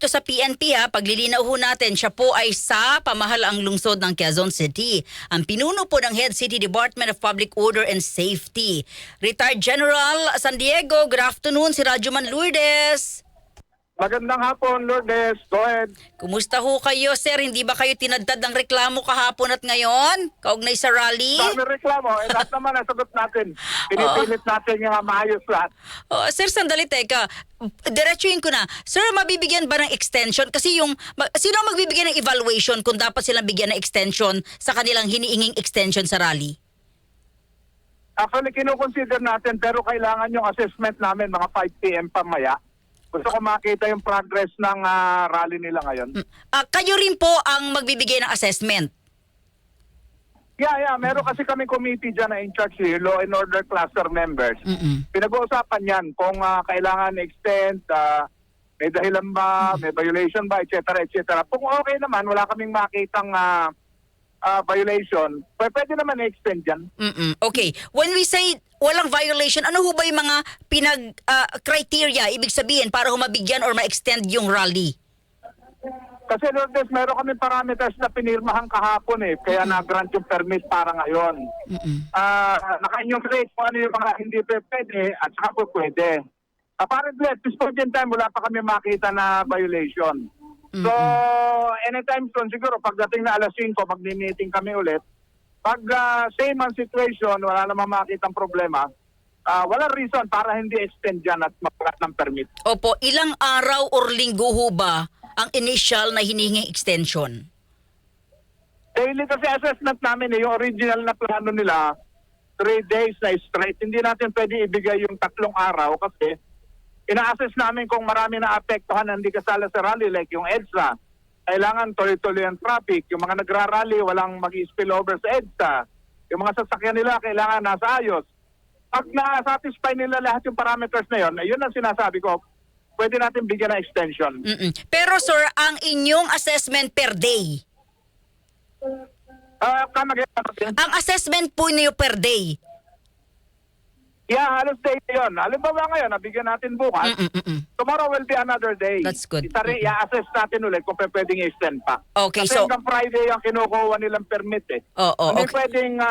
dito sa PNP paglilinaw ho natin, siya po ay sa pamahalaang lungsod ng Quezon City. Ang pinuno po ng Head City Department of Public Order and Safety. Retired General San Diego, good afternoon, si Radyoman Lourdes. Magandang hapon, Lourdes. Go ahead. Kumusta ho kayo, sir? Hindi ba kayo tinadtad ng reklamo kahapon at ngayon? Kaugnay sa rally? Dami reklamo. Lahat naman nasagot natin. Pinipilit natin yung maayos lahat. Sir, sandali, teka. Diretsuhin ko na. Sir, mabibigyan ba ng extension? Kasi sino ang magbibigyan ng evaluation kung dapat silang bigyan ng extension sa kanilang hiniinging extension sa rally? Actually, kinukonsider natin pero kailangan yung assessment namin mga 5 p.m. pamaya. Gusto ko makita yung progress ng rally nila ngayon. Kayo rin po ang magbibigay ng assessment? Yeah. Meron kasi kami committee dyan na in charge, law and order cluster members. Pinag-uusapan yan kung kailangan extend, may dahilan ba, may violation ba, etc. Kung okay naman, wala kaming makitang violation, pwede naman i-extend yan. Okay. When we say walang violation, ano ho ba yung mga criteria, ibig sabihin, para humabigyan or ma-extend yung rally? Kasi Lourdes, meron kami parameters na pinirmahan kahapon kaya na-grant yung permit para ngayon. Naka-enumerate kung ano yung mga hindi pwede at saka po pwede. Apparently, at this point in time, wala pa kami makita na violation. So, anytime soon, siguro pagdating na alas 5, magni-meeting kami ulit. Pag same ang situation, wala namang makitang problema, walang reason para hindi extend dyan at magpagat ng permit. Opo, ilang araw or linggo ho ba ang initial na hinihinging extension? Daily kasi assessment namin, yung original na plano nila, 3 days na straight. Hindi natin pwede ibigay yung 3 araw kasi ina-assess namin kung marami na apektuhan na hindi kasala sa rally like yung EDSA. Kailangan tuloy-tuloy ang traffic. Yung mga nagra-rally, walang mag-spill over sa EDSA. Yung mga sasakyan nila, kailangan nasa ayos. Pag na-satisfy nila lahat yung parameters na yun ang sinasabi ko, pwede natin bigyan ng extension. Pero sir, ang inyong assessment per day? Ang assessment po niyo per day? Yeah, halos day yun. Halimbawa ngayon, nabigyan natin bukas. Tomorrow will be another day. That's good. I-assess natin ulit kung pwedeng extend pa. Okay, kasi so hanggang Friday ang kinukuha nilang permit Hindi okay. pwedeng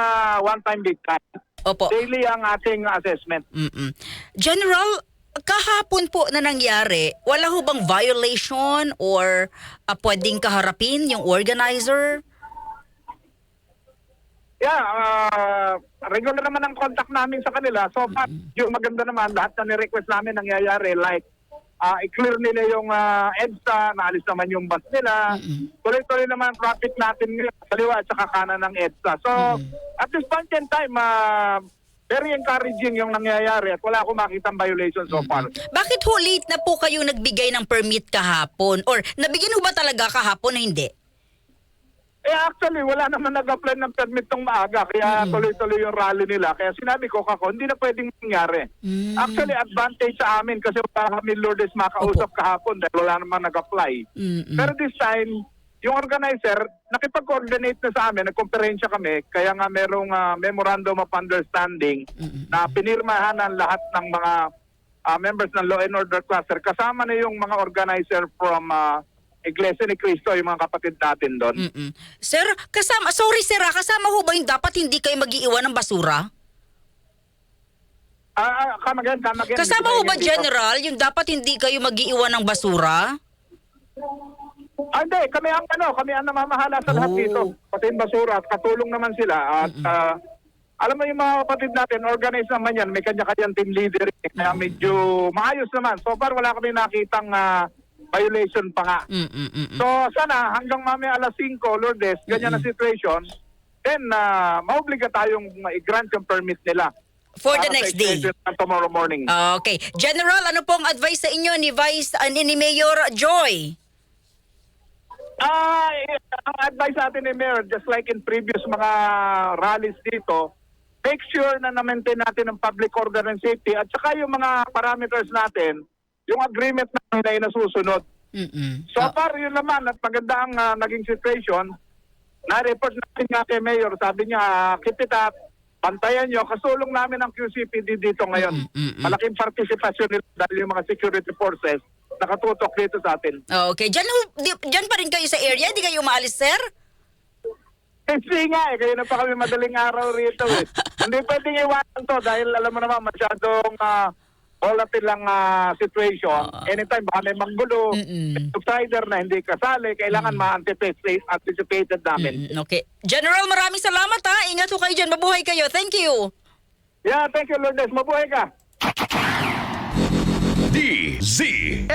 one time big time. Opo. Daily ang ating assessment. General, kahapon po na nangyari, wala ho bang violation or pwedeng kaharapin yung organizer? Yeah, regular naman ang contact namin sa kanila. So far, yung maganda naman, lahat na ni-request namin nangyayari. Like, i-clear nila yung EDSA, naalis naman yung bus nila. Tuloy-tuloy naman ang traffic natin ngayon, kaliwa at saka kanan ng EDSA. So, at this point in time, very encouraging yung nangyayari at wala akong makitang violation so far. Bakit ho late na po kayo nagbigay ng permit kahapon? Or nabigyan ho ba talaga kahapon o hindi? Actually, wala naman nag-apply ng permit ng maaga, kaya tuloy-tuloy yung rally nila. Kaya sinabi ko hindi na pwedeng mangyari. Actually, advantage sa amin kasi wala kami Lourdes makausap kahapon dahil wala naman nag-apply. Pero this time, yung organizer, nakipag-coordinate na sa amin, nagkomperensya kami, kaya nga merong memorandum of understanding na pinirmahan ng lahat ng mga members ng Law and Order Cluster. Kasama na yung mga organizer from Iglesia ni Cristo, yung mga kapatid natin doon. Sir, kasama ho ba yung dapat hindi kayo mag-iiwan ng basura? Come again. Kasama ho ba, General, yung dapat hindi kayo mag-iiwan ng basura? Hindi, kami ang namamahala sa lahat dito. Pati yung basura at katulong naman sila. At alam mo yung mga kapatid natin, organized naman yan, may kanya-kanyang team leader. Kaya medyo maayos naman. So far, wala kami nakitang violation pa nga. So sana hanggang mamaya alas 5, Lourdes, ganyan na situation, then maobliga tayong i-grant yung permit nila. For the next day. Tomorrow morning. Okay. General, ano pong advice sa inyo ni Mayor Joy? Ang advice natin ni Mayor, just like in previous mga rallies dito, make sure na na-maintain natin ang public order and safety at saka yung mga parameters natin, yung agreement natin ay nasusunod. So far, yun naman at maganda ang naging situation. Na-report natin nga kay Mayor, sabi niya, keep it up, pantayan nyo, kasulong namin ang QCPD dito ngayon. Malaking participation nila dahil yung mga security forces nakatutok dito sa atin. Okay. Diyan pa rin kayo sa area? Di kayo umaalis, sir? Kasi nga kaya na pa kami madaling araw rito eh. Hindi pwedeng iwanan to dahil alam mo naman masyadong volatile lang situation. Anytime baka may manggulo, subsider na hindi kasali, kailangan ma-anticipated namin. Okay. General, maraming salamat ha. Ingat ho kayo dyan. Mabuhay kayo. Thank you. Yeah, thank you Lourdes. Mabuhay ka. DZXL